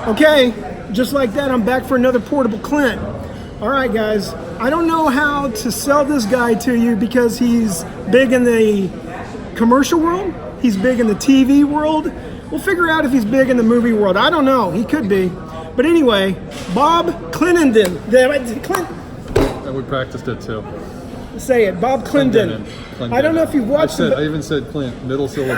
Okay, just like that, I'm back for another portable Clint. All right, guys, I don't know how to sell this guy to you because he's big in the commercial world, he's big in the TV world. We'll figure out if he's big in the movie world. I don't know, he could be. But anyway, Bob Clendenin. Clint. And we practiced it too. Say it, Bob Clendenin. I don't know if you've watched it. I even said Clint, middle syllable.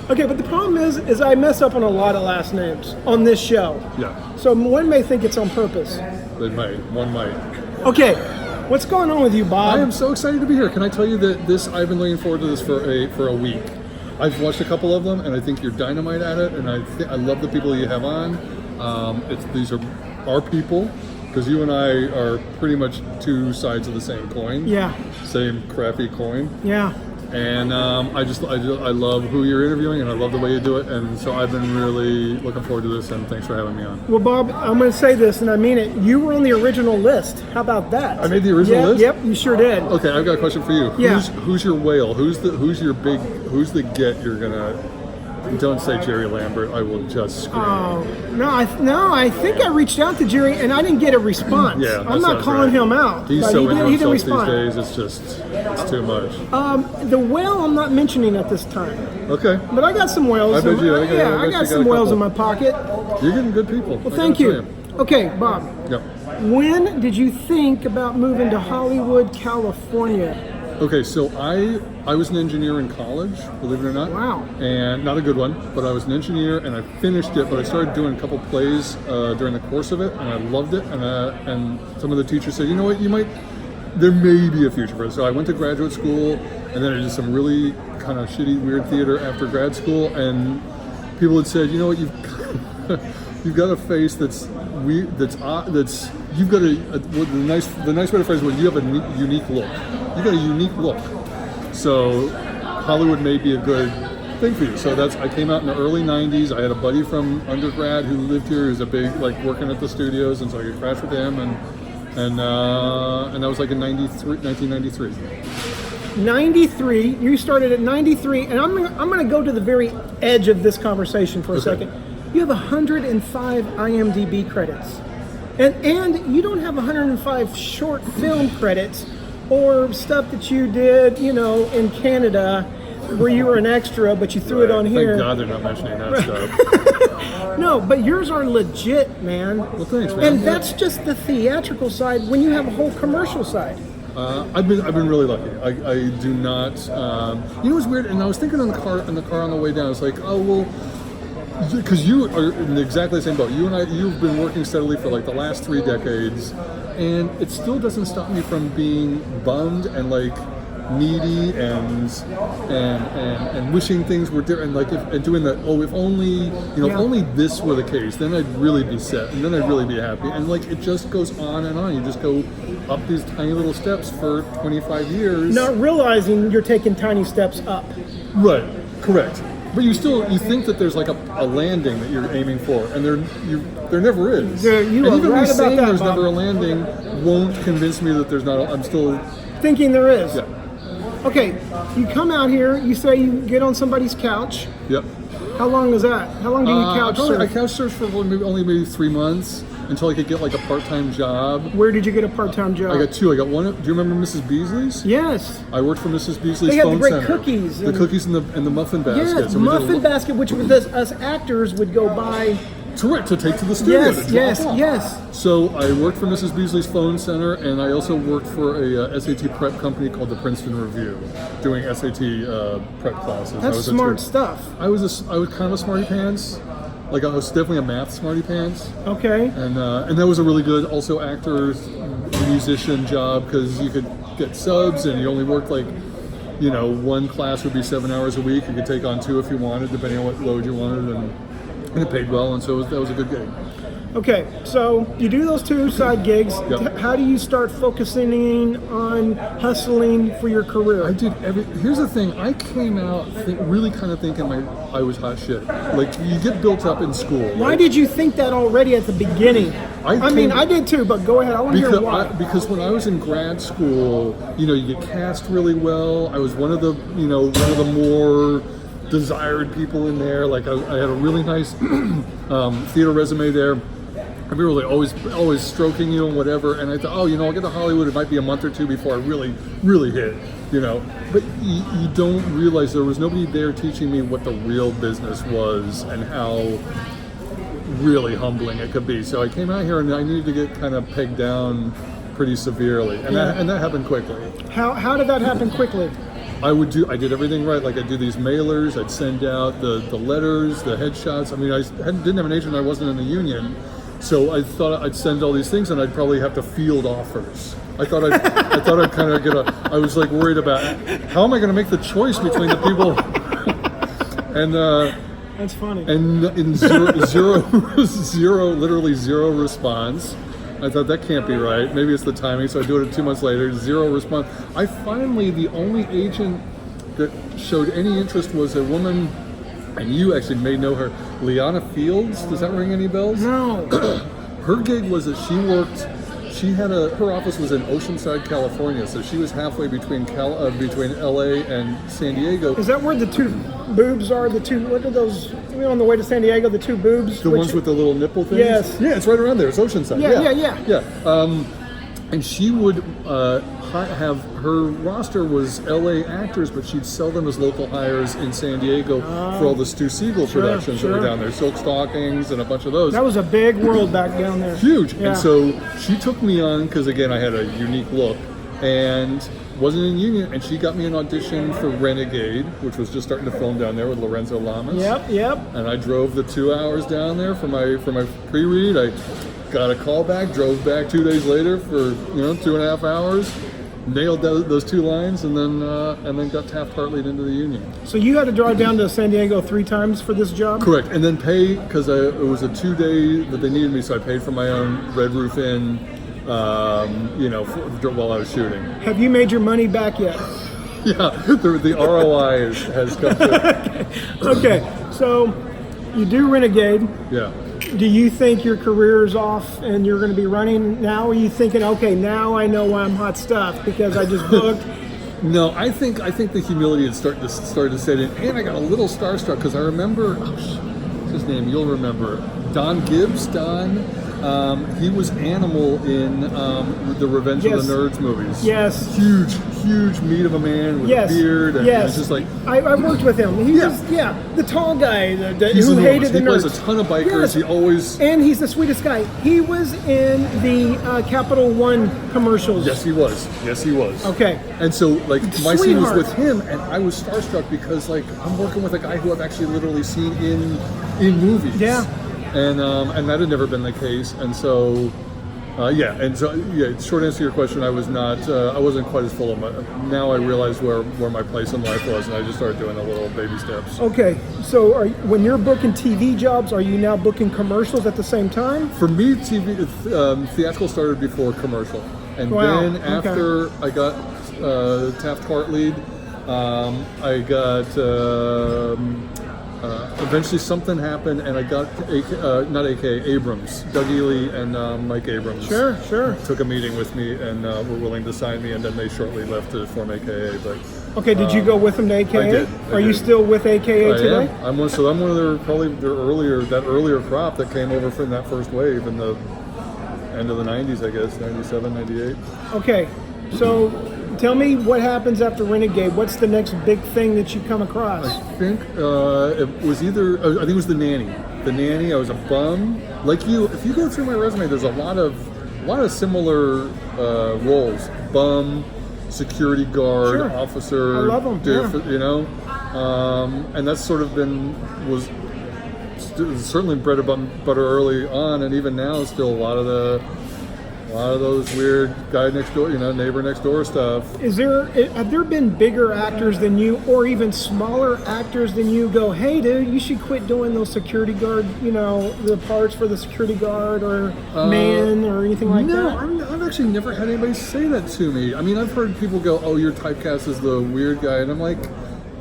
Okay, but the problem is I mess up on a lot of last names on this show. Yeah. So one may think it's on purpose. They might. One might. Okay, what's going on with you, Bob? I am so excited to be here. Can I tell you that I've been looking forward to this for a week. I've watched a couple of them, and I think you're dynamite at it, and I love the people you have on. These are our people, because you and I are pretty much two sides of the same coin. Yeah. Same crappy coin. Yeah. And I love who you're interviewing, and I love the way you do it, and so I've been really looking forward to this, and thanks for having me on. Well, Bob, I'm going to say this, and I mean it. You were on the original list. How about that? I made the original list? Yep, you sure did. Okay, I've got a question for you. Yeah. Who's your whale? Who's the get you're gonna? Don't say Jerry Lambert. I will just scream. Oh, no, I think I reached out to Jerry and I didn't get a response. Yeah, I'm not calling him out. He's but so he into didn't himself respond. these days. It's too much. The whale I'm not mentioning at this time. Okay. But I got some whales. I bet you. I got some whales in my pocket. You're getting good people. Well, thank you. Okay, Bob. Yep. When did you think about moving to Hollywood, California? Okay, so I was an engineer in college, believe it or not. Wow. And not a good one, but I was an engineer and I finished it, but I started doing a couple plays during the course of it, and I loved it, and some of the teachers said, you know what, there may be a future for it. So I went to graduate school, and then I did some really kind of shitty, weird theater after grad school, and people had said, you know what, you've got a face that's weird, you've got the nice way to phrase it was, you have a unique look. You got a unique look, so Hollywood may be a good thing for you. So I came out in the early '90s. I had a buddy from undergrad who lived here, who's a big working at the studios, and so I could crash with him, and that was like in 1993. 93. You started at 93, and I'm gonna go to the very edge of this conversation for a second. You have 105 IMDb credits, and you don't have 105 short film credits. Or stuff that you did, in Canada, where you were an extra, but you threw it on here. Thank God they're not mentioning that stuff. No, but yours are legit, man. Well, thanks, man. And that's just the theatrical side. When you have a whole commercial side. I've been really lucky. I do not. You know, it's weird. And I was thinking in the car on the way down. It's like, oh well. Because you are in exactly the same boat. You've been working steadily for the last 3 decades, and it still doesn't stop me from being bummed and needy and wishing things were different. And doing that. Oh, if only if only this were the case, then I'd really be set, and then I'd really be happy. And it just goes on and on. You just go up these tiny little steps for 25 years, not realizing you're taking tiny steps up. Right. Correct. But you think that there's a landing that you're aiming for, and there never is. You and are even right me saying about that, there's Bob. never a landing won't convince me that there's not. I'm still thinking there is. Yeah. Okay, you come out here. You say you get on somebody's couch. Yep. How long is that? How long do you couch surf? I couch surfed for maybe 3 months until I could get a part-time job. Where did you get a part-time job? I got 2. I got one. Do you remember Mrs. Beasley's? Yes. I worked for Mrs. Beasley's they had phone the great center. cookies. The cookies and the muffin baskets. Yes, and muffin basket, which us actors would go buy. To take to the studio. Yes. So I worked for Mrs. Beasley's phone center, and I also worked for a SAT prep company called the Princeton Review, doing SAT prep classes. That's smart stuff. I was kind of a smarty pants. I was definitely a math smarty pants. Okay. And that was a really good also actor's musician job, because you could get subs and you only worked one class would be 7 hours a week. You could take on 2 if you wanted, depending on what load you wanted, and it paid well, and so that was a good gig. Okay, so you do those 2 side gigs. Yep. How do you start focusing on hustling for your career? I did Here's the thing. I came out really kind of thinking I was hot shit. You get built up in school. Why did you think that already at the beginning? I did too, but go ahead. I want to hear why. Because when I was in grad school, you get cast really well. I was one of the more desired people in there. Like I had a really nice theater resume there. I mean, really always stroking, you know, whatever. And I thought, oh, you know, I'll get to Hollywood. It might be a month or two before I really hit, you know. But you don't realize there was nobody there teaching me what the real business was and how really humbling it could be. So I came out here and I needed to get kind of pegged down pretty severely, and that happened quickly. How did that happen quickly? I did everything right. Like I'd do these mailers, I'd send out the letters, the headshots. I mean, I didn't have an agent, I wasn't in the union. So I thought I'd send all these things and I'd probably have to field offers. I thought I'd kind of I was like worried about how am I going to make the choice between the people and that's funny. And in literally zero response. I thought that can't be right. Maybe it's the timing. So I do it 2 months later, zero response. The only agent that showed any interest was a woman, and you actually may know her, Liana Fields. Does that ring any bells? No. Her gig was that her office was in Oceanside, California, so she was halfway between LA and San Diego. Is that where the two boobs are? What are those? On the way to San Diego, the two boobs? The ones with the little nipple things? Yes. Yeah, it's right around there. It's Oceanside. Yeah. And she would have, her roster was LA actors, but she'd sell them as local hires in San Diego for all the Stu Siegel productions that were down there. Silk Stockings and a bunch of those. That was a big world back down there. Huge. Yeah. And so she took me on, because again, I had a unique look, and wasn't in union, and she got me an audition for Renegade, which was just starting to film down there with Lorenzo Lamas. Yep. And I drove the 2 hours down there for my pre-read. I got a call back, drove back 2 days later for 2.5 hours, nailed those 2 lines, and then got Taft-Hartley'd into the union. So you had to drive down to San Diego 3 times for this job? Correct, and then pay, because it was a 2-day that they needed me, so I paid for my own Red Roof Inn, while I was shooting. Have you made your money back yet? Yeah, the ROI has come through. Okay, so you do Renegade. Yeah. Do you think your career is off and you're going to be running now? Or are you thinking, okay, now I know why I'm hot stuff because I just booked? No, I think the humility had started to set in, and I got a little starstruck because I remember, what's his name? You'll remember, Don Gibbs. He was Animal in the Revenge of the Nerds movies. Yes. Huge meat of a man with a beard. And it's just like I worked with him. He was the tall guy who enormous. hated the nerds. He plays a ton of bikers. He and he's the sweetest guy. He was in the Capital One commercials. Yes, he was. Okay. And so like my scene was with him, and I was starstruck because like I'm working with a guy who I've actually literally seen in movies. Yeah. And that had never been the case, and so short answer to your question, I wasn't quite as full of my. Now I realize where my place in life was, and I just started doing the little baby steps. Okay, so when you're booking TV jobs, are you now booking commercials at the same time? For me, theatrical started before commercial, and then after I got Taft-Hartley'd, I got. Eventually something happened and I got Abrams, Doug Ely and Mike Abrams. Sure. Took a meeting with me and were willing to sign me, and then they shortly left to form AKA. But okay, did you go with them to AKA? I did. Are you still with AKA today? I'm one of their earlier crop that came over from that first wave in the end of the 90s, I guess, 97, 98. Okay, so tell me what happens after Renegade. What's the next big thing that you come across? I think it was The Nanny. The Nanny. I was a bum. Like you, if you go through my resume, there's a lot of similar roles. Bum, security guard, officer. I love them. And that's sort of was certainly bread and butter early on, and even now still a lot of those weird guy next door, neighbor next door stuff. Have there been bigger actors than you, or even smaller actors than you go, hey dude, you should quit doing those security guard, the parts for the security guard or man or anything like that? No, I've actually never had anybody say that to me. I mean, I've heard people go, oh, you're typecast as the weird guy, and I'm like,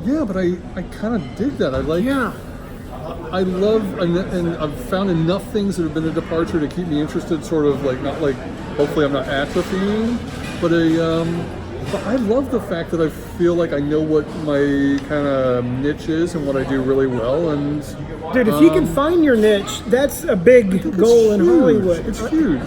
yeah, but I kind of dig that. I love, and I've found enough things that have been a departure to keep me interested, sort of like, not like, hopefully I'm not atrophying, but But I love the fact that I feel like I know what my kind of niche is and what I do really well. And Dude, if you can find your niche, that's a big goal in Hollywood. It's huge.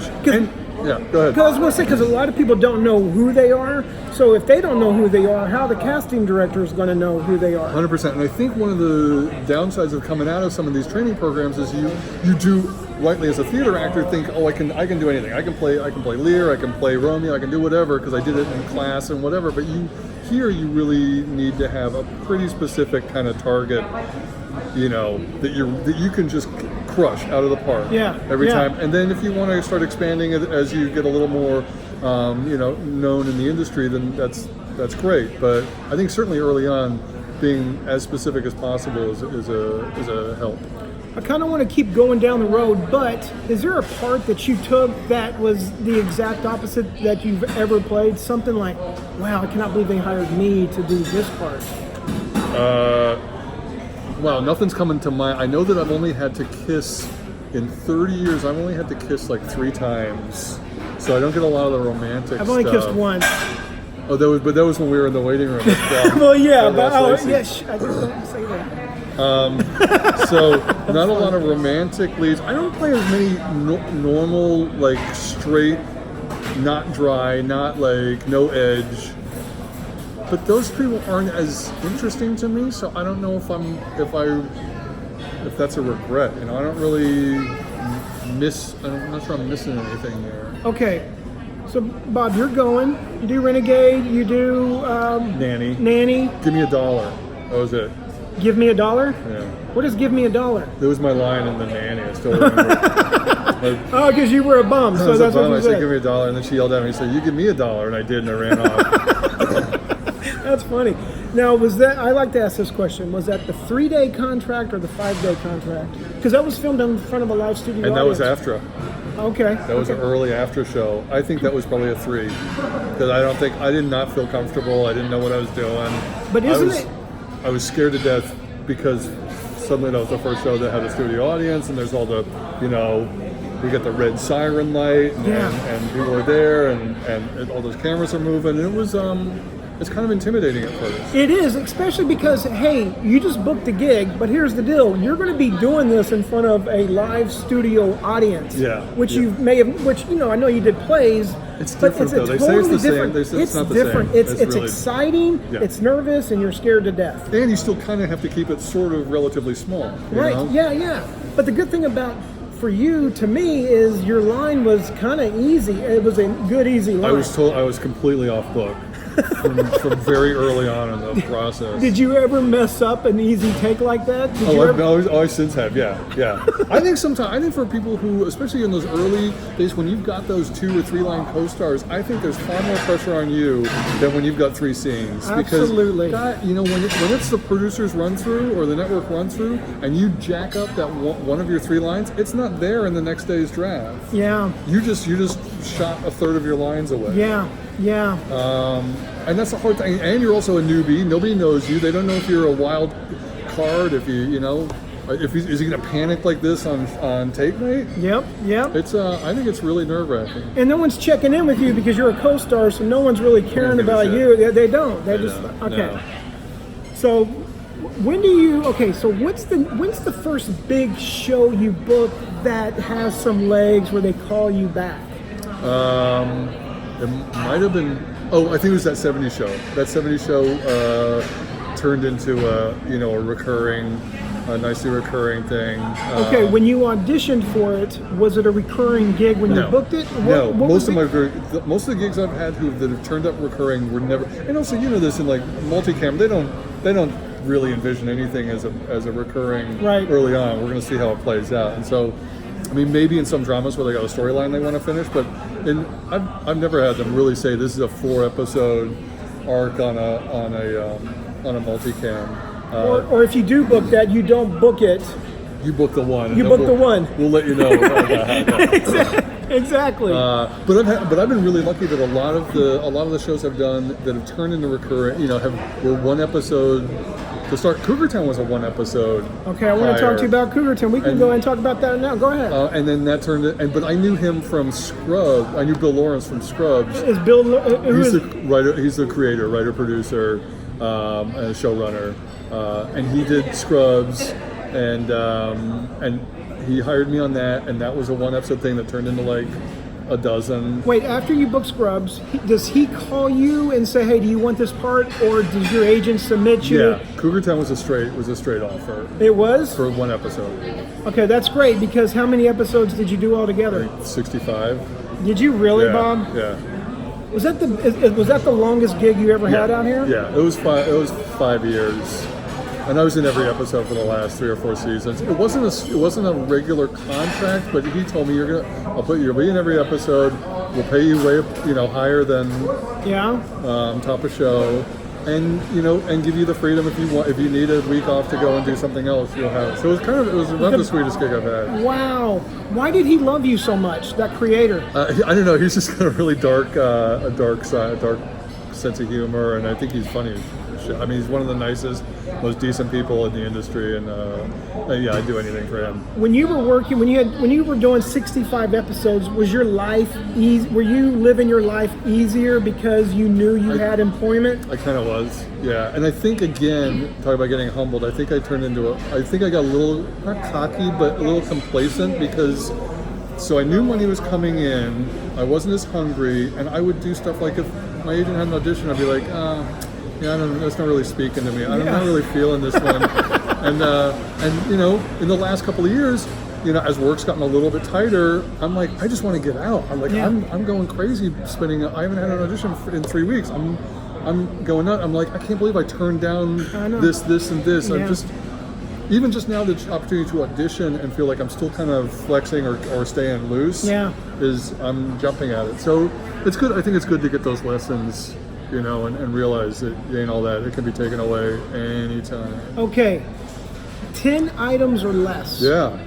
Yeah, go ahead. Because I was going to say, because a lot of people don't know who they are. So if they don't know who they are, how the casting director is going to know who they are? 100%. And I think one of the downsides of coming out of some of these training programs is you do rightly as a theater actor think, oh, I can do anything. I can play Lear, I can play Romeo, I can do whatever because I did it in class and whatever. But you really need to have a pretty specific kind of target, that you can just crush out of the park every time. And then if you want to start expanding it as you get a little more known in the industry, then that's great. But I think certainly early on, being as specific as possible is a help. I kind of want to keep going down the road, but is there a part that you took that was the exact opposite that you've ever played? Something like, wow, I cannot believe they hired me to do this part. Wow, nothing's coming to mind. I know that I've only had to kiss in 30 years. I've only had to kiss like 3 times, so I don't get a lot of the romantic. I've only stuff. Kissed once. Oh, that was when we were in the waiting room. Well, yeah, but I just don't say that. So not a lot of romantic leads. I don't play as many normal, like straight, not dry, not like no edge. But those people aren't as interesting to me, so I don't know if that's a regret. I don't really I'm not sure I'm missing anything there. Okay, so Bob, you're going. You do Renegade. You do Nanny. Give me $1. That was it. Give me $1? Yeah. What is give me $1? That was my line in the Nanny. I still remember. Oh, because you were a bum, so that's what you I said, give me $1, and then she yelled at me and said, you give me $1, and I did, and I ran off. That's funny. Now, I like to ask this question, was that the 3-day contract or the 5-day contract? Because that was filmed in front of a live studio and that audience. was after. Okay. That was an early after show. I think that was probably a 3. Because I did not feel comfortable. I didn't know what I was doing. But I was scared to death because suddenly that was the first show that had a studio audience, and there's all the, we get the red siren light, and people are there, and all those cameras are moving, and it was, it's kind of intimidating at first. It is, especially because, hey, you just booked a gig, but here's the deal. You're going to be doing this in front of a live studio audience. Yeah. You may have, I know you did plays. It's different, though. They say it's the same. They say it's not the different. same. It's really exciting, it's nervous, and you're scared to death. And you still kind of have to keep it sort of relatively small. Right, yeah. But the good thing for you, to me, is your line was kind of easy. It was a good, easy line. I was told I was completely off book. from very early on in the process. Did you ever mess up an easy take like that? I since have, yeah. I think for people who, especially in those early days when you've got those 2 or 3 line co-stars, I think there's far more pressure on you than when you've got 3 scenes. Absolutely. Because, when it's the producer's run through or the network run through, and you jack up that one of your 3 lines, it's not there in the next day's draft. Yeah. You just shot a third of your lines away. Yeah. And that's a hard thing. And you're also a newbie. Nobody knows you. They don't know if you're a wild card. If is he going to panic like this on tape night? Yep. It's I think it's really nerve-wracking. And no one's checking in with you because you're a co-star, so no one's really caring about you. They don't. They just okay. No. So when do you? Okay. So when's the first big show you book that has some legs where they call you back? It might have been. Oh, I think it was that 70s show. That 70s show turned into a nicely recurring thing. Okay, when you auditioned for it, was it a recurring gig when you booked it? Most of the gigs I've had that have turned up recurring were never. And also, this in like multicam, they don't really envision anything as a recurring early on. We're going to see how it plays out, and so. I mean, maybe in some dramas where they got a storyline they want to finish, but I've never had them really say this is a 4-episode arc on a multicam. Or if you do book that, you don't book it. You book the one. You book the one. We'll let you know about that. Exactly. But I've been really lucky that a lot of the shows I've done that have turned into recurring, were 1 episode to start. Cougar Town was a 1 episode. Okay, I want to talk to you about Cougarton. We can go ahead and talk about that now. Go ahead. And then that turned it. But I knew him from Scrubs. I knew Bill Lawrence from Scrubs. Is Bill? He's the writer. He's the creator, writer, producer, and showrunner. And he did Scrubs, and he hired me on that. And that was a 1 episode thing that turned into like a dozen. Wait, after you book Scrubs, does he call you and say, "Hey, do you want this part?" Or does your agent submit you? Yeah, Cougar Town was a straight offer. It was? For 1 episode. Okay, that's great, because how many episodes did you do altogether? 65. Did you really, Yeah, Bob? yeah. Was that the longest gig you ever had out here? Yeah, it was 5 years. And I was in every episode for the last 3 or 4 seasons. It wasn't a regular contract, but he told me you'll be in every episode. We'll pay you way higher than top of show, and and give you the freedom if you need a week off to go and do something else, you'll have. So it was about the sweetest gig I've had. Wow, why did he love you so much? That creator? I don't know. He's just got a really dark side, a dark sense of humor, and I think he's funny. I mean, he's one of the nicest, most decent people in the industry, and I'd do anything for him. When you were working, when you were doing 65 episodes, was your life easy? Were you living your life easier because you knew you had employment? I kind of was, yeah. And I think, again, talking about getting humbled, I think I got a little, not cocky, but a little complacent, because so I knew money was coming in, I wasn't as hungry, and I would do stuff like if my agent had an audition, I'd be like, yeah, that's not really speaking to me. I'm not really feeling this one. And in the last couple of years, as work's gotten a little bit tighter, I'm like, I just want to get out. I'm like, I'm going crazy I haven't had an audition in 3 weeks. I'm going nuts. I'm like, I can't believe I turned down this, and this. Yeah. I'm just now the opportunity to audition and feel like I'm still kind of flexing or staying loose. Yeah. I'm jumping at it. So it's good. I think it's good to get those lessons. And realize that it ain't all that. It can be taken away anytime. Okay, 10 items or less. Yeah.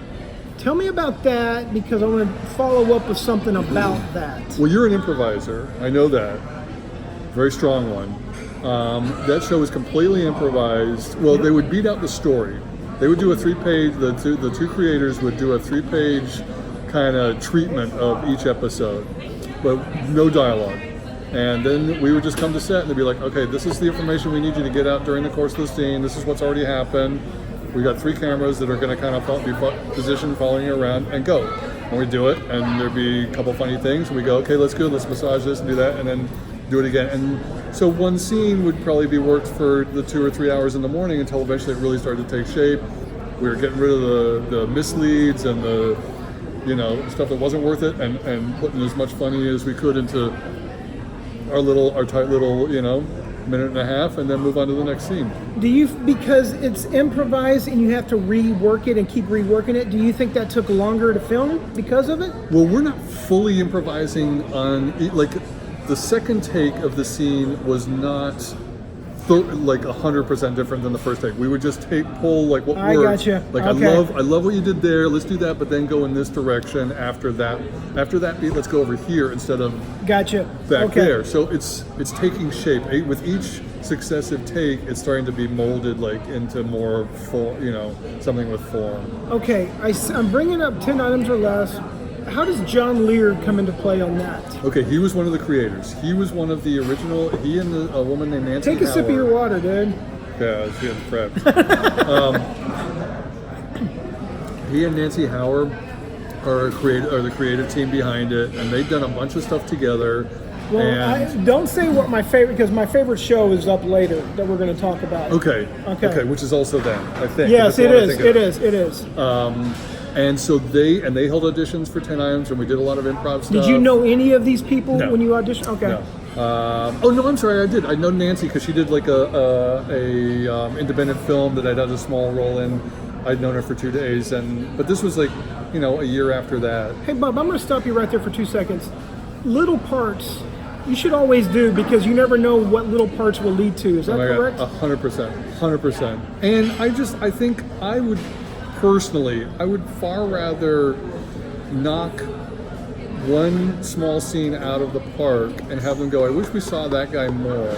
Tell me about that, because I want to follow up with something about that. Well, you're an improviser. I know that. Very strong one. That show was completely improvised. Well, they would beat out the story. They would do a 3-page, the two creators would do a 3-page kind of treatment of each episode, but no dialogue. And then we would just come to set and they'd be like, okay, this is the information we need you to get out during the course of the scene. This is what's already happened. We got 3 cameras that are going to kind of be positioned following you around, and go. And we do it, and there'd be a couple funny things. And we go, okay, let's massage this and do that, and then do it again. And so one scene would probably be worked for the 2 or 3 hours in the morning until eventually it really started to take shape. We were getting rid of the misleads and the stuff that wasn't worth it, and putting as much funny as we could into our tight little, minute and a half, and then move on to the next scene. Because it's improvised and you have to rework it and keep reworking it, do you think that took longer to film because of it? Well, we're not fully improvising on, the second take of the scene was not 100% different than the first take. We would just pull what worked. I gotcha. Okay. I love what you did there. Let's do that, but then go in this direction after that beat. Let's go over here instead of back there. So it's taking shape. With each successive take, it's starting to be molded into more something with form. Okay, I'm bringing up 10 items or less. How does John Lear come into play on that? Okay, he was one of the creators. He was one of the original. He and a woman named Nancy Take a sip of your water, dude. Yeah, she had prepped. He and Nancy Howard are the creative team behind it, and they've done a bunch of stuff together. Well, don't say what my favorite, because my favorite show is up later that we're going to talk about. Okay, which is also them, I think. Yes, it is. And so they held auditions for 10 items, and we did a lot of improv stuff. Did you know any of these people when you auditioned? Okay. No. Oh no, I'm sorry, I did. I know Nancy because she did a independent film that I did a small role in. I'd known her for 2 days, but this was a year after that. Hey Bob, I'm going to stop you right there for 2 seconds. Little parts you should always do, because you never know what little parts will lead to. Is that correct? 100%. And I think I would. Personally, I would far rather knock one small scene out of the park and have them go, I wish we saw that guy more,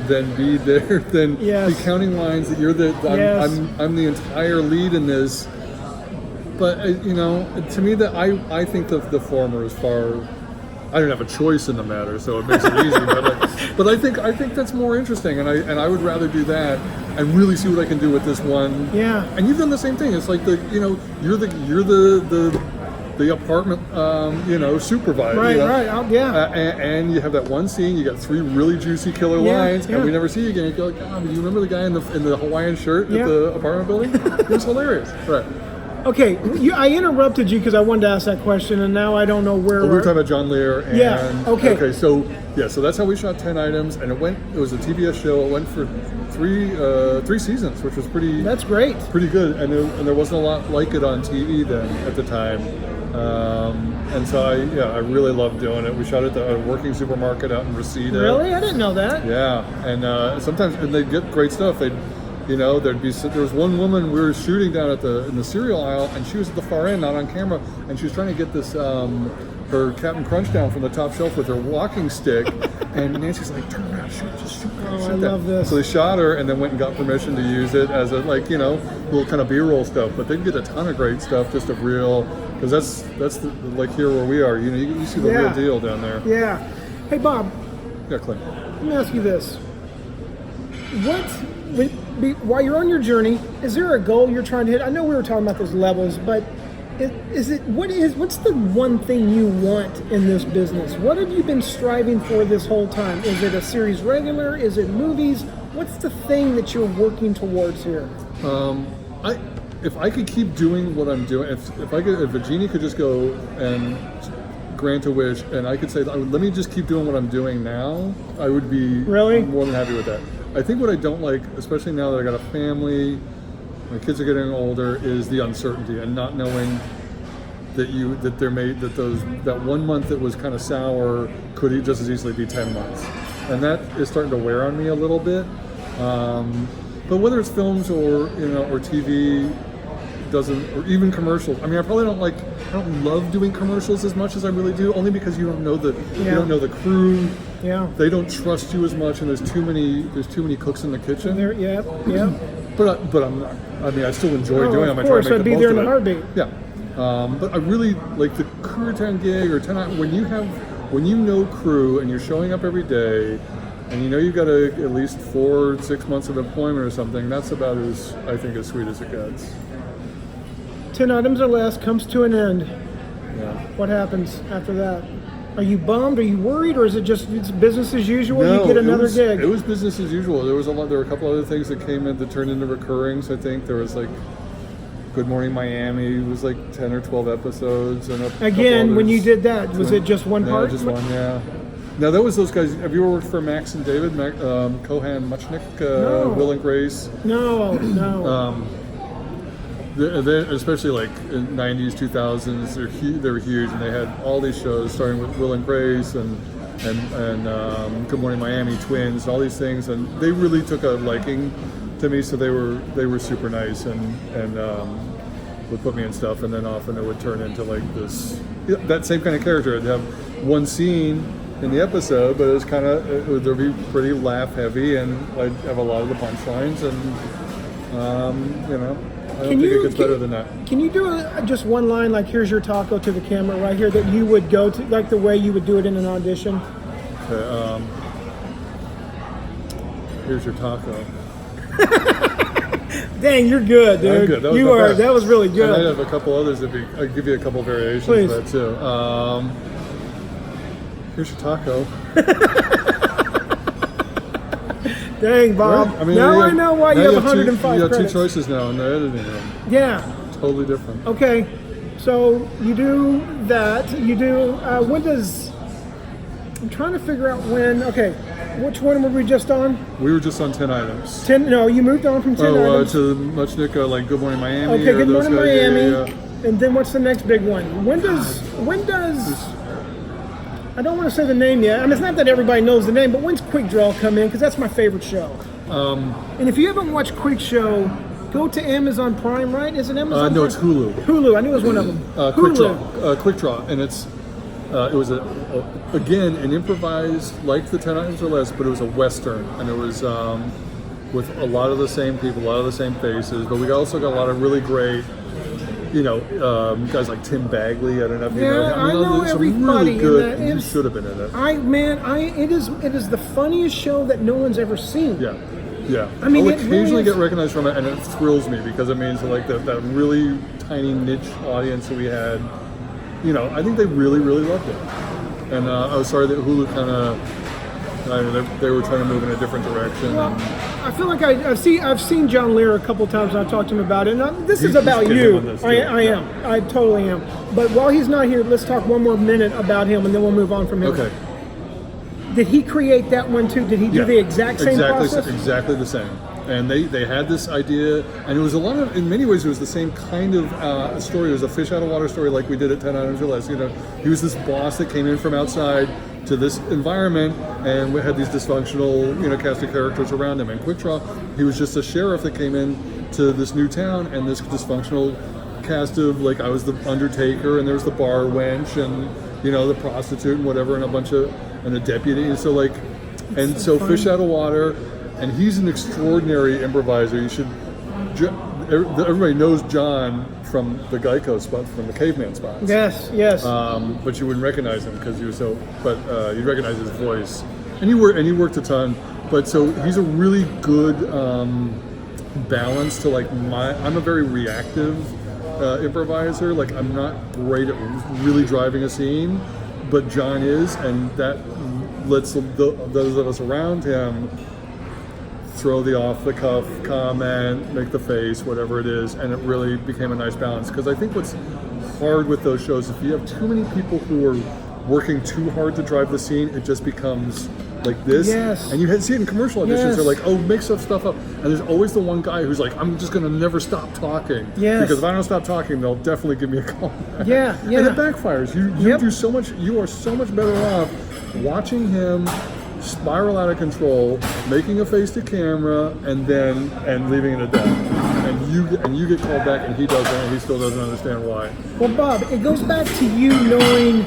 than be there, than Yes. be counting lines that you're I'm the entire lead in this. But to me, that I think the former is far. I don't have a choice in the matter, so it makes it easy. But I think that's more interesting, and I would rather do that and really see what I can do with this one. Yeah. And you've done the same thing. It's like you're the apartment supervisor. Right. Right. And you have that one scene. You got 3 really juicy killer lines, and we never see you again. You go like, do you remember the guy in the Hawaiian shirt at the apartment building? It was hilarious. Right. Okay, I interrupted you because I wanted to ask that question, and now I don't know where. We were talking about John Lear. And, Okay. So that's how we shot 10 items, and it was a TBS show. It went for 3 seasons, which was pretty. That's great. Pretty good, and there wasn't a lot like it on TV then at the time. And so I really loved doing it. We shot at a working supermarket out in Reseda. Really? I didn't know that. Yeah, and sometimes they'd get great stuff. There was one woman we were shooting down in the cereal aisle, and she was at the far end, not on camera, and she was trying to get this her Captain Crunch down from the top shelf with her walking stick, and Nancy's like, "Turn around, shoot I that." love this. So they shot her, and then went and got permission to use it as a little kind of B-roll stuff. But they get a ton of great stuff, just of real, because that's like here where we are. You see the real deal down there. Yeah. Hey Bob. Yeah, Clint. Let me ask you this: while you're on your journey, is there a goal you're trying to hit? I know we were talking about those levels, but what's the one thing you want in this business? What have you been striving for this whole time? Is it a series regular? Is it movies? What's the thing that you're working towards here? If I could keep doing what I'm doing, if a genie could just go and grant a wish, and I could say, let me just keep doing what I'm doing now, I would be more than happy with that. I think what I don't like, especially now that I got a family, my kids are getting older, is the uncertainty and not knowing that that 1 month that was kind of sour could just as easily be 10 months, and that is starting to wear on me a little bit. But whether it's films or TV, or even commercials. I mean, I don't love doing commercials as much as I really do, only because you don't know the crew. Yeah. They don't trust you as much, and there's too many cooks in the kitchen. Yeah. But I'm not. I mean, I still enjoy doing them. Of course, I'd be there in a heartbeat. Yeah. But I really like the crew 10 gig or 10 when you know crew and you're showing up every day, and you've got at least 4 or 6 months of employment or something. That's about as sweet as it gets. 10 items or less comes to an end. Yeah. What happens after that? Are you bummed? Are you worried? Or is it just it's business as usual? No, you get another gig? It was business as usual. There were a couple other things that came in that turned into recurrings. I think there was like Good Morning Miami. It was like 10 or 12 episodes. And again, when you did that, was it just one part? Just one, yeah. Now, that was those guys. Have you ever worked for Max and David? Kohan Muchnick, No. Will and Grace? No. They, especially like in 90s, 2000s, they were huge, and they had all these shows starting with Will and Grace and Good Morning Miami, Twins, all these things, and they really took a liking to me. So they were super nice and would put me in stuff, and then often it would turn into like this that same kind of character. I'd have one scene in the episode, but there'd be pretty laugh heavy, and I'd have a lot of the punchlines, and I don't think it gets better than that. Can you do just one line, like "Here's your taco" to the camera right here, that you would go to, like the way you would do it in an audition? Okay, here's your taco. Dang, you're good, dude. I'm good. That was really good. And I have a couple others. I'll give you a couple variations Please. of that too. Here's your taco. Dang, Bob. Right? I mean, I know why you have 105 You have credits. 2 choices now in the editing room. Yeah. Totally different. Okay. So you do that. You do. When does? I'm trying to figure out when. Okay. Which one were we just on? We were just on 10 items. 10. No, you moved on from 10 items. To Muchnick, like Good Morning Miami. Okay, Good those Morning guys. Miami. Yeah. And then what's the next big one? When does? I don't want to say the name yet. I mean, it's not that everybody knows the name, but when's Quick Draw come in? Because that's my favorite show. And if you haven't watched Quick Show, go to Amazon Prime, right? Is it Amazon Prime? No, it's Hulu. Hulu. I knew it was one of them. Quick Draw. Quick Draw. And it's it was again an improvised, like the 10 Items or Less, but it was a Western, and it was with a lot of the same people, a lot of the same faces, but we also got a lot of really great, guys like Tim Bagley. I don't know if you know him. I know some everybody. Really good, and you should have been in it. It is the funniest show that no one's ever seen. Yeah. Yeah, I mean, I'll it occasionally really get recognized from it, and it thrills me because it means like that really tiny niche audience that we had. I think they really, really loved it, and I was sorry that Hulu kind of, they were trying to move in a different direction. Well, I feel like I've seen John Lear a couple times, and I've talked to him about it. And this is about you. I am. I totally am. But while he's not here, let's talk one more minute about him, and then we'll move on from him. Okay. Did he create that one too? Did he do the exact same process? Exactly the same. And they had this idea, and it was in many ways, it was the same kind of story. It was a fish out of water story like we did at 10 Items or Less. He was this boss that came in from outside to this environment, and we had these dysfunctional, cast of characters around him. And Quick Draw, he was just a sheriff that came in to this new town, and this dysfunctional cast of, like, I was the undertaker, and there was the bar wench, and the prostitute and whatever, and a deputy, and so fish out of water, and he's an extraordinary improviser. Everybody knows John from the Geico spot, from the Caveman spots. Yes. But you wouldn't recognize him because he was you'd recognize his voice, and he worked a ton. But so he's a really good balance to I'm a very reactive improviser. Like, I'm not great at really driving a scene, but John is, and that lets those of us around him throw the off-the-cuff comment, make the face, whatever it is, and it really became a nice balance. Because I think what's hard with those shows, if you have too many people who are working too hard to drive the scene, it just becomes like this. Yes. And you see it in commercial auditions. Yes. They're like, oh, make stuff up. And there's always the one guy who's like, I'm just going to never stop talking. Yes. Because if I don't stop talking, they'll definitely give me a call back. Yeah. And it backfires. You do so much. You are so much better off watching him spiral out of control, making a face to camera, and leaving it at that. And you get called back, and he doesn't, and he still doesn't understand why. Well, Bob, it goes back to you knowing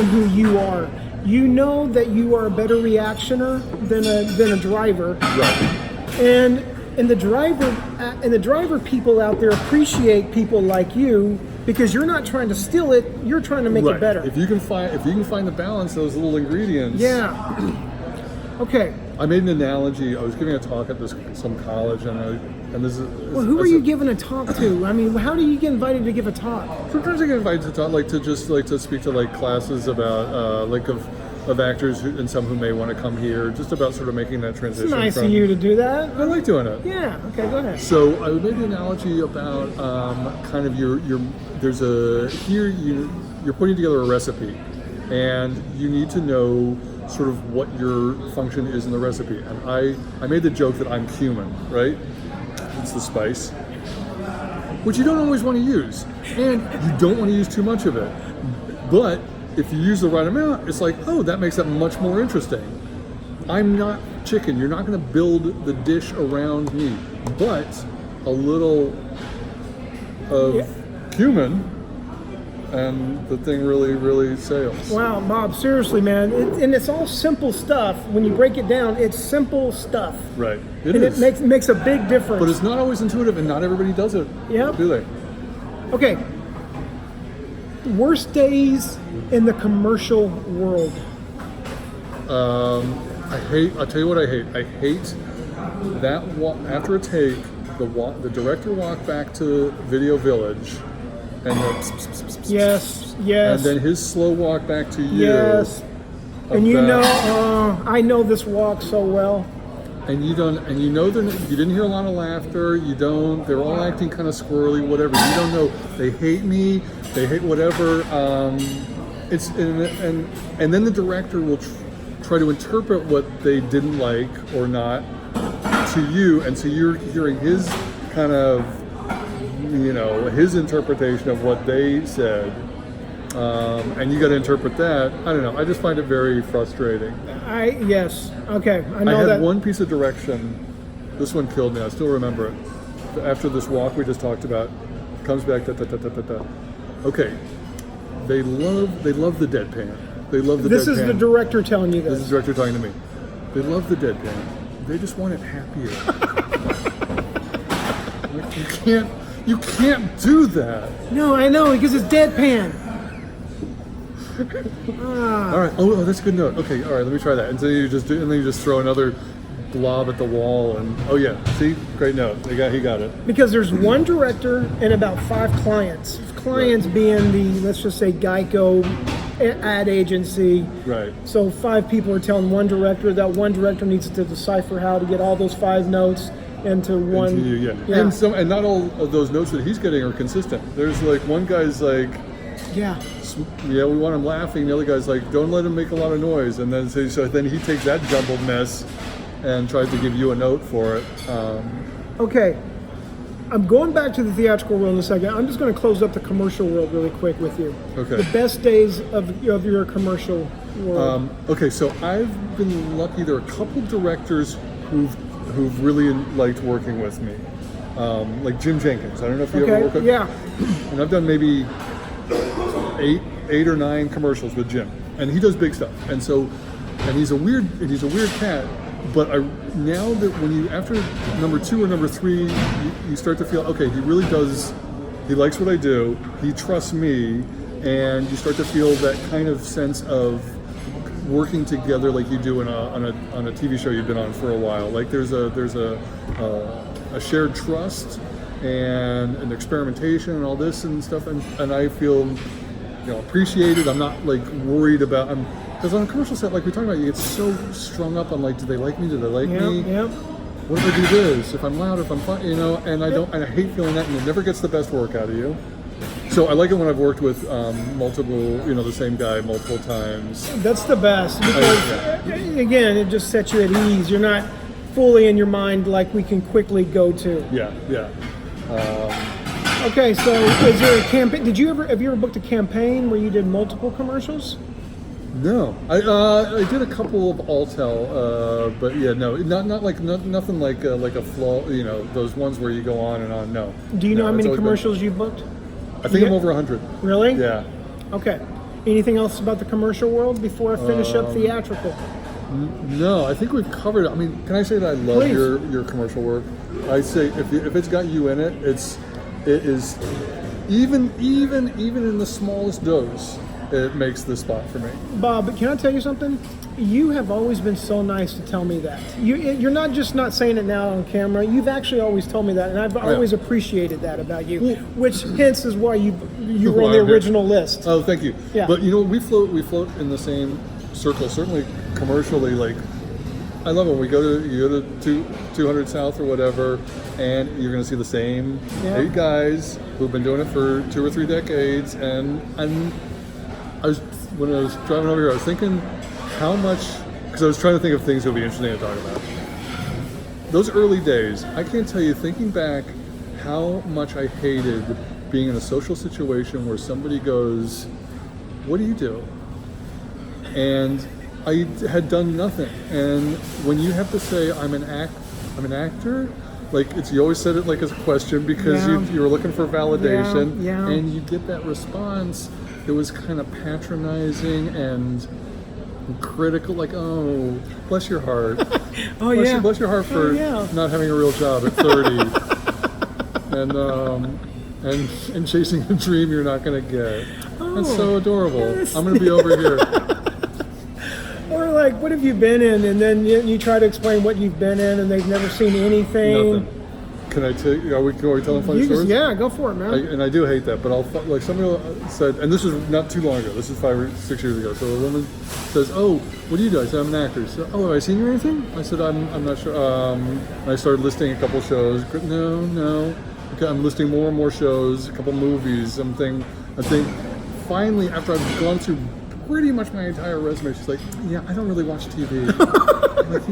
who you are. You know that you are a better reactioner than a driver. Right. And the driver people out there appreciate people like you, because you're not trying to steal it, you're trying to make it better. If you can find the balance, those little ingredients. Yeah. Okay. I made an analogy. I was giving a talk at some college, and this is. Well, who are you giving a talk to? I mean, how do you get invited to give a talk? Sometimes I get invited to talk, to speak to classes about of actors and some who may want to come here, just about sort of making that transition. It's nice of you to do that. I like doing it. Yeah. Okay. Go ahead. So I made the analogy about kind of you're putting together a recipe, and you need to know sort of what your function is in the recipe. And I made the joke that I'm cumin, right? It's the spice, which you don't always want to use, and you don't want to use too much of it. But if you use the right amount, it's like, oh, that makes it much more interesting. I'm not chicken. You're not going to build the dish around me, but a little of cumin, and the thing really, really sails. Wow, Bob, seriously, man. And it's all simple stuff. When you break it down, it's simple stuff. Right. It makes a big difference. But it's not always intuitive, and not everybody does it. Yep. Do they? Okay. Worst days in the commercial world. I'll tell you what I hate. I hate that after a take, the director walked back to Video Village, and Yes. and then his slow walk back to you. Yes. And I know this walk so well. And you didn't hear a lot of laughter. They're all acting kind of squirrely, whatever. You don't know. They hate me. They hate whatever. And then the director will try to interpret what they didn't like or not to you, and so you're hearing his kind of, his interpretation of what they said, and you got to interpret that. I don't know. I just find it very frustrating. Yes. Okay. I had one piece of direction. This one killed me. I still remember it. After this walk we just talked about, comes back. Okay. they love the deadpan. They love the This deadpan. is the director telling you This this. is the director talking to me. They love the deadpan. They just want it happier. Like, you can't do that. No, I know, because it's deadpan. All right. Oh, that's a good note. Okay. All right. Let me try that. And then you just throw another blob at the wall, and oh yeah, see, great note. He got it. Because there's one director and about 5 clients. Clients being the, let's just say, Geico ad agency. Right. So 5 people are telling one director. That one director needs to decipher how to get all those 5 notes into one. Into you, yeah. And not all of those notes that he's getting are consistent. There's like one guy's like, Yeah. yeah, we want him laughing. The other guy's like, don't let him make a lot of noise. And then so then he takes that jumbled mess and tries to give you a note for it. Okay. I'm going back to the theatrical world in a second. I'm just going to close up the commercial world really quick with you. Okay. The best days of your commercial world. Okay, so I've been lucky. There are a couple directors who've really liked working with me, like Jim Jenkins. I don't know if you ever work with. Yeah. And I've done maybe 8 or 9 commercials with Jim, and he does big stuff. And he's a weird cat. But now that when you after number 2 or number 3, you start to feel okay. He really does. He likes what I do. He trusts me, and you start to feel that kind of sense of working together like you do on a TV show you've been on for a while. Like there's a shared trust and an experimentation and all this and stuff, and I feel appreciated. I'm not like worried about because on a commercial set, like we're talking about, you get so strung up on like, do they like me? Do they like me? Yep. What if I do this? If I'm loud, if I'm fun, and I hate feeling that, and it never gets the best work out of you. So I like it when I've worked with multiple, the same guy multiple times. That's the best because, again, it just sets you at ease. You're not fully in your mind like we can quickly go to. Yeah. Okay, so is there a campaign? Have you ever booked a campaign where you did multiple commercials? No, I did a couple of Altel, but yeah, no, nothing like a flow. Those ones where you go on and on. No. Do you know how many commercials you've booked? I think I'm over 100. Really? Yeah. Okay. Anything else about the commercial world before I finish up theatrical? No, I think we've covered it. I mean, can I say that I love your commercial work? I say if it's got you in it, it is even in the smallest dose, it makes the spot for me. Bob, can I tell you something? You have always been so nice to tell me that. You're not just not saying it now on camera. You've actually always told me that, and I've always appreciated that about you. Which hence is why you were on the original list. Oh, thank you. Yeah. But we float in the same circle. Certainly commercially, like I love it when you go to 200 South or whatever, and you're going to see the same 8 guys who've been doing it for 2 or 3 decades, and when I was driving over here, I was thinking how much, because I was trying to think of things that would be interesting to talk about. Those early days, I can't tell you, thinking back, how much I hated being in a social situation where somebody goes, "What do you do?" And I had done nothing. And when you have to say, I'm an actor, like you always said it like as a question because you were looking for validation, and you get that response. It was kind of patronizing and critical, like, "Oh, bless your heart." Bless your heart for not having a real job at 30, and chasing a dream you're not going to get. That's so adorable. I'm going to be over here. Or like, what have you been in? And then you try to explain what you've been in, and they've never seen anything. Nothing. Can I tell you? Are we telling funny stories? Yeah, go for it, man. And I do hate that, but like somebody said, and this is not too long ago. This is 5 or 6 years ago. So a woman says, "Oh, what do you do?" I said, "I'm an actor." She said, "Oh, have I seen you or anything?" I said, "I'm not sure." And I started listing a couple shows. No. Okay, I'm listing more and more shows, a couple movies. I think finally, after I've gone through pretty much my entire resume, she's like, "Yeah, I don't really watch TV." I'm like,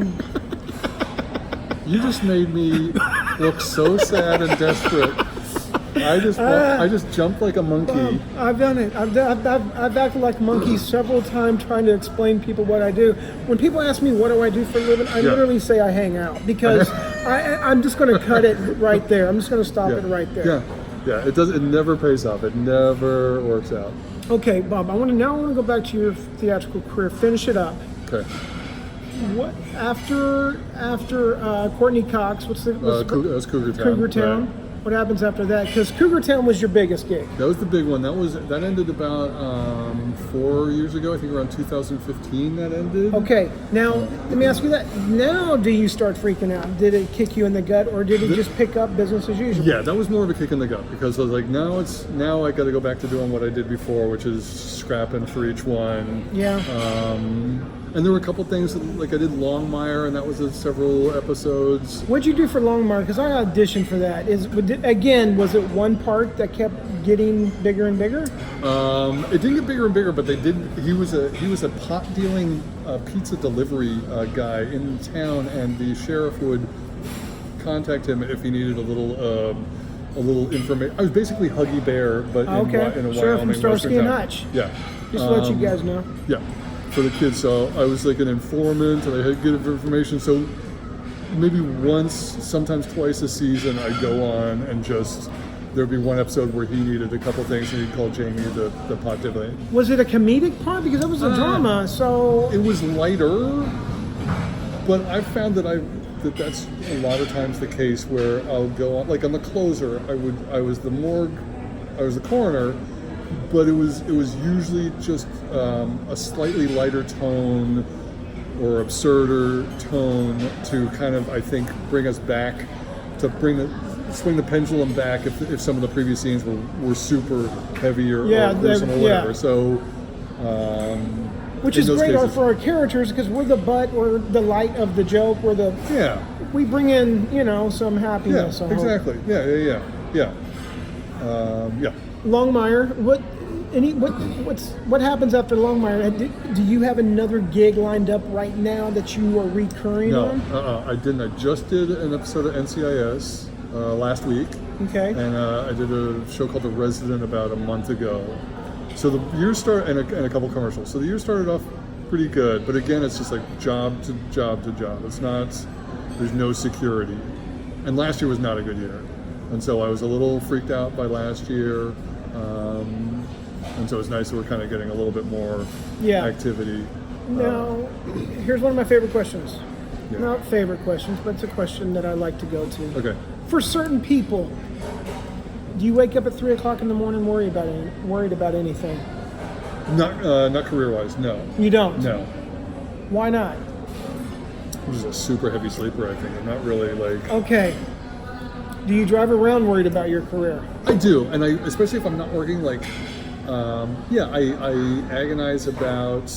you just made me look so sad and desperate. I just jumped like a monkey. I've done it. I've acted like a monkey several times trying to explain to people what I do. When people ask me what do I do for a living, I literally say I hang out because I'm just going to cut it right there. I'm just going to stop it right there. Yeah. Yeah, it does. It never pays off. It never works out. Okay, Bob. I want to go back to your theatrical career. Finish it up. Okay. What after Courtney Cox? That's Cougar Town. Cougar Town. Right. What happens after that? Because Cougar Town was your biggest gig. That was the big one. That ended about 4 years ago. I think around 2015 that ended. Okay. Now let me ask you that. Now, do you start freaking out? Did it kick you in the gut, or did it just pick up business as usual? Yeah, that was more of a kick in the gut because I was like, now I got to go back to doing what I did before, which is scrapping for each one. Yeah. And there were a couple things like I did Longmire, and that was several episodes. What'd you do for Longmire? Because I auditioned for that. Was it one part that kept getting bigger and bigger? It didn't get bigger and bigger, but they did. He was a pot dealing pizza delivery guy in town, and the sheriff would contact him if he needed a little information. I was basically Huggy Bear, but in a Sheriff from Wyoming. Starsky and Hutch. Yeah. Just to let you guys know. Yeah. For the kids, so I was like an informant, and I had good information. So maybe once, sometimes twice a season, I'd go on and just there'd be one episode where he needed a couple things, and he'd call Jamie the pot diddler. Was it a comedic part? Because that was a drama, so it was lighter. But I found that that's a lot of times the case where I'll go on, like on The Closer, I was the coroner. But it was usually just a slightly lighter tone or absurder tone to kind of, I think, bring us back, to swing the pendulum back if some of the previous scenes were super heavy or gruesome or whatever. So, which is great cases, for our characters because we're the butt, we're the light of the joke, we bring in some happiness. Yeah, exactly. Yeah. Longmire, what happens after Longmire? Do you have another gig lined up right now that you are recurring on? No, I didn't. I just did an episode of NCIS last week. Okay. And I did a show called The Resident about a month ago. So the year started, and a couple commercials. So the year started off pretty good, but again, it's just like job to job to job. It's not, there's no security. And last year was not a good year. And so I was a little freaked out by last year. And so it's nice that we're kind of getting a little bit more activity. Now, here's one of my favorite questions. Yeah. Not favorite questions, but it's a question that I like to go to. Okay. For certain people, do you wake up at 3 o'clock in the morning worried about anything? Not career-wise, no. You don't? No. Why not? I'm just a super heavy sleeper, I think. I'm not really like... Okay. Do you drive around worried about your career? I do, and especially if I'm not working, like, I agonize about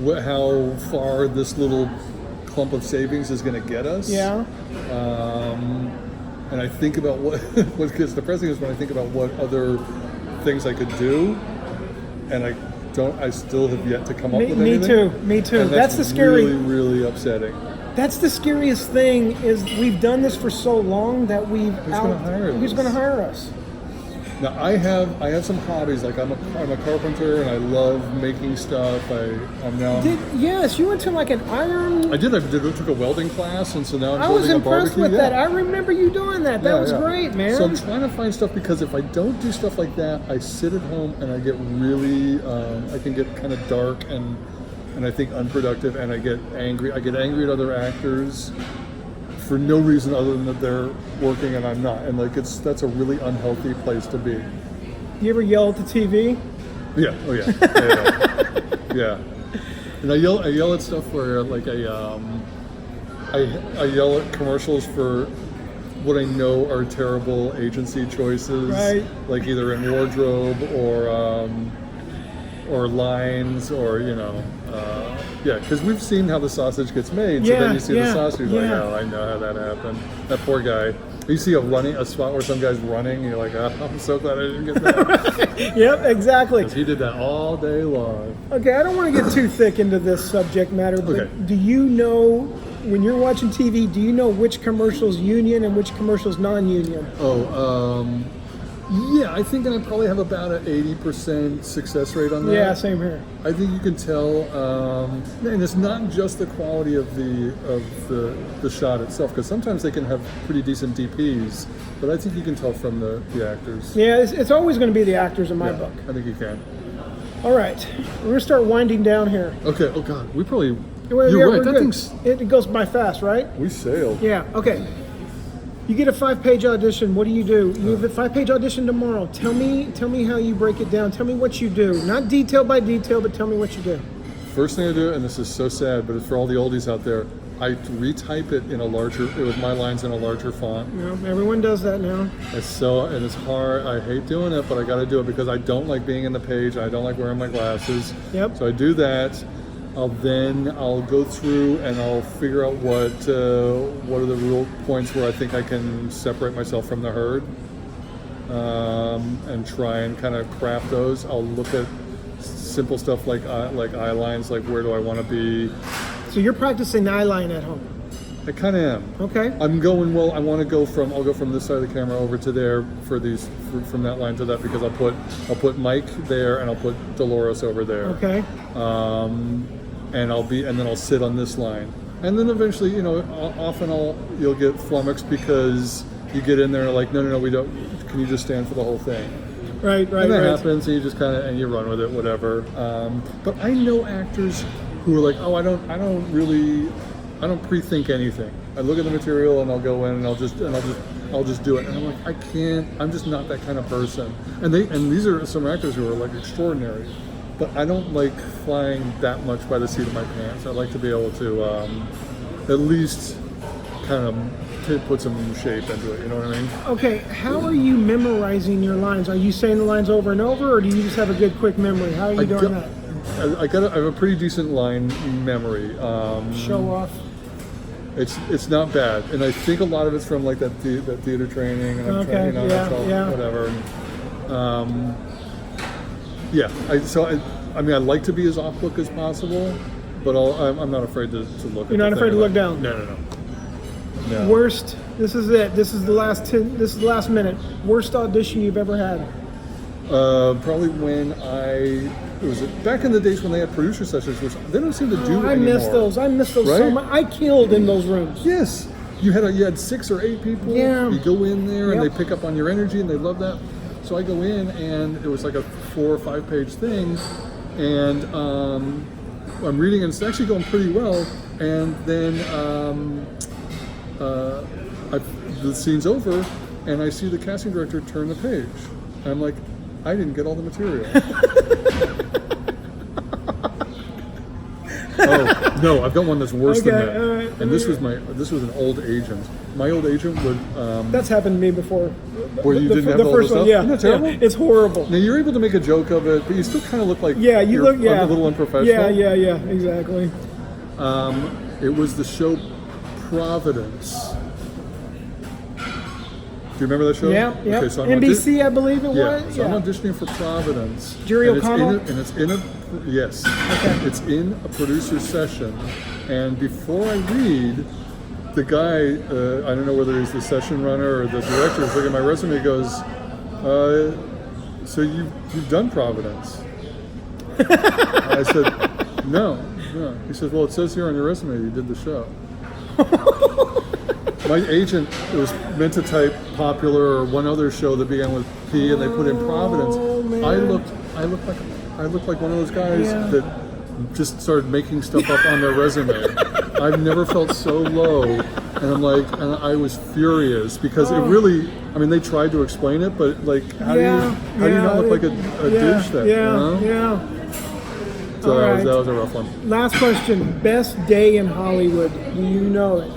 how far this little clump of savings is going to get us. Yeah. And I think about what gets depressing is when I think about what other things I could do, and I still have yet to come up with anything. Me too. And that's the scary. Really, really upsetting. That's the scariest thing is we've done this for so long that who's going to hire us? Now I have some hobbies, like I'm a carpenter and I love making stuff. Yes, you went to like an iron. I took a welding class, and so now I'm I was building impressed a barbecue. with that. I remember you doing that. That was great, man. So I'm trying to find stuff, because if I don't do stuff like that, I sit at home and I get really I can get kind of dark and I think unproductive, and I get angry. I get angry at other actors for no reason other than that they're working and I'm not, and that's a really unhealthy place to be. You ever yell at the TV? Yeah. Oh yeah. Yeah. And I yell at stuff where like I yell at commercials for what I know are terrible agency choices, right? Like either in wardrobe or lines or because we've seen how the sausage gets made. So then you see the sausage, like, oh, I know how that happened. That poor guy. You see a spot where some guy's running, and you're like, oh, I'm so glad I didn't get that. Yep, exactly. Because he did that all day long. Okay, I don't want to get too thick into this subject matter, but do you know, when you're watching TV, do you know which commercial's union and which commercial's non-union? Yeah, I think I probably have about an 80% success rate on that. Yeah, same here. I think you can tell, and it's not just the quality of the shot itself, because sometimes they can have pretty decent DPs, but I think you can tell from the actors. Yeah, it's always going to be the actors in my book. I think you can. All right, we're going to start winding down here. Okay. Oh God, we probably. Well, you're yeah, right. That thing's. It goes by fast, right? We sailed. Yeah. Okay. You get a 5-page audition. What do? You have a 5-page audition tomorrow. Tell me how you break it down. Tell me what you do. Not detail by detail, but tell me what you do. First thing I do, and this is so sad, but it's for all the oldies out there, I retype it in a larger, with my lines in a larger font. You know, everyone does that now. It's hard. I hate doing it, but I got to do it because I don't like being in the page. I don't like wearing my glasses. Yep. So I do that. I'll go through and I'll figure out what are the real points where I think I can separate myself from the herd, and try and kind of craft those. I'll look at simple stuff like eye lines, like where do I want to be. So you're practicing eye line at home. I kind of am. Okay. I'm going, well, I want to go from, I'll go from this side of the camera over to there for these, from that line to that, because I'll put Mike there and I'll put Dolores over there. Okay. And then I'll sit on this line. And then eventually, often you'll get flummoxed because you get in there like, no, we don't, can you just stand for the whole thing? Right. And that happens, and you just kind of, and you run with it, whatever. But I know actors who are like, oh, I don't pre-think anything. I look at the material and I'll go in and I'll just do it. And I'm like, I can't. I'm just not that kind of person. And these are some actors who are like extraordinary. But I don't like flying that much by the seat of my pants. I like to be able to at least kind of put some shape into it. You know what I mean? Okay. How are you memorizing your lines? Are you saying the lines over and over, or do you just have a good quick memory? How are you doing that? I have a pretty decent line memory. Show off. It's not bad, and I think a lot of it's from like that theater training. And I'm Okay. trying, whatever. Yeah. I like to be as off book as possible, but I'm not afraid to look. You're not afraid to look down. No. Worst. This is it. This is the last minute. Worst audition you've ever had. Probably when it was back in the days when they had producer sessions, which they don't seem to do anymore. I miss those right? so much. I killed in those rooms. Yes. You had 6 or 8 people. Yeah. You go in there and Yep. they pick up on your energy and they love that. So I go in and it was like a 4 or 5 page thing, and I'm reading and it's actually going pretty well. And then the scene's over and I see the casting director turn the page. And I'm like, I didn't get all the material. Oh no, I've got one that's worse than that. Right. And this was an old agent. My old agent would. That's happened to me before. Where you didn't have the all first the one, stuff? yeah. Isn't that terrible? Yeah, it's horrible. Now you're able to make a joke of it, but you still kind of look like Yeah, you look. a little unprofessional. Yeah, exactly. It was the show Providence. Do you remember that show? Yeah. Okay, so I'm NBC, I believe it was. So I'm auditioning for Providence. Jerry and O'Connell? It's in a yes. Okay. It's in a producer's session, and before I read, the guy, I don't know whether he's the session runner or the director, is looking at my resume and goes, so you've done Providence? I said, no. He says, well, it says here on your resume you did the show. My agent was meant to type Popular or one other show that began with P, and they put in Providence. Oh, man. I looked like one of those guys that just started making stuff up on their resume. I've never felt so low, and I was furious because it really. I mean, they tried to explain it, but like, how do you not look like a dish then? Yeah. So that was a rough one. Last question. Best day in Hollywood. Do you know it?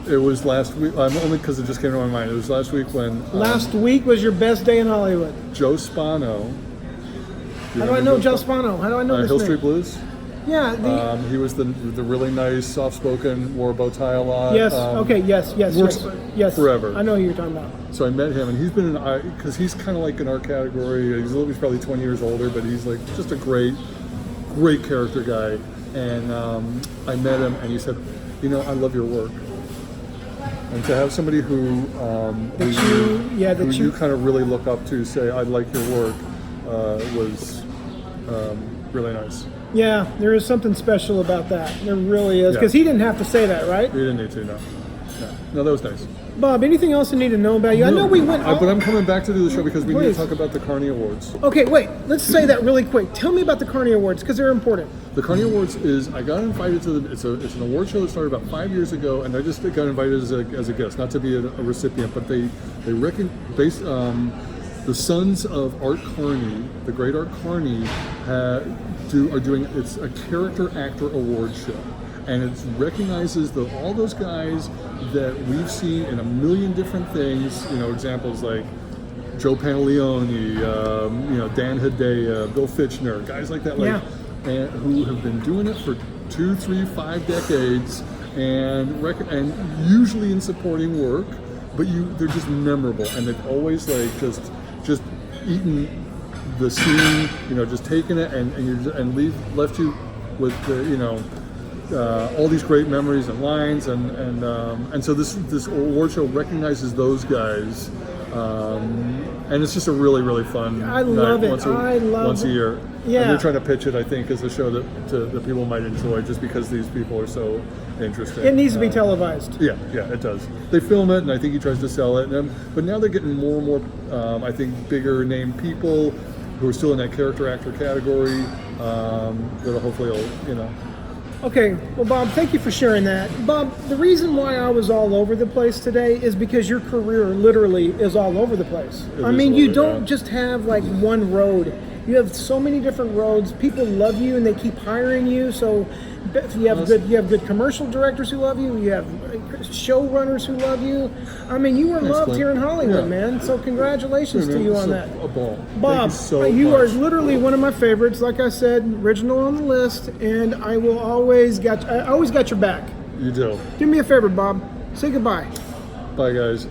It was last week. Only because it just came to my mind. It was last week when. Last week was your best day in Hollywood. Joe Spano. How do I know Joe Spano? How do I know this Hill name? Street Blues. Yeah. He was the really nice, soft-spoken, wore a bow tie a lot. Yes. Okay. Yes. Works forever. I know who you're talking about. So I met him, and he's been because he's kind of like in our category. He's probably 20 years older, but he's like just a great character guy. And I met him, and he said, I love your work. And to have somebody who you kind of really look up to say, I like your work, was really nice. Yeah, there is something special about that. There really is. Because he didn't have to say that, right? He didn't need to, no. No, that was nice. Bob, anything else I need to know about you? No, I know we went... but I'm coming back to do the show because we need to Please. talk about the Carney Awards. Okay, wait. Let's say that really quick. Tell me about the Carney Awards, because they're important. The Carney Awards is, I got invited to it's an award show that started about 5 years ago, and I just got invited as a guest, not to be a recipient, but they the sons of Art Carney, the great Art Carney, are doing, it's a character actor award show. And it recognizes all those guys that we've seen in a million different things. You know, examples like Joe Pantaleone, Dan Hedaya, Bill Fitchner, guys like that, and who have been doing it for 2, 3, 5 decades, and usually in supporting work. But they're just memorable, and they've always just eaten the scene. Just taken it left you with all these great memories and lines, and so this award show recognizes those guys, and it's just a really, really fun I love night it. once a year. Yeah. And they're trying to pitch it, I think, as a show that people might enjoy, just because these people are so interesting. It needs to be televised. Yeah, it does. They film it, and I think he tries to sell it. But now they're getting more and more, I think, bigger name people who are still in that character actor category. That'll hopefully, Okay, well, Bob, thank you for sharing that. Bob, the reason why I was all over the place today is because your career literally is all over the place. You don't just have like one road. You have so many different roads. People love you and they keep hiring you. So you have good commercial directors who love you. You have showrunners who love you. You are loved Clint. here in Hollywood, man. So congratulations to you on that. A ball. Bob, you are literally one of my favorites. Like I said, original on the list, and I always got your back. You do. Do me a favor, Bob. Say goodbye. Bye, guys.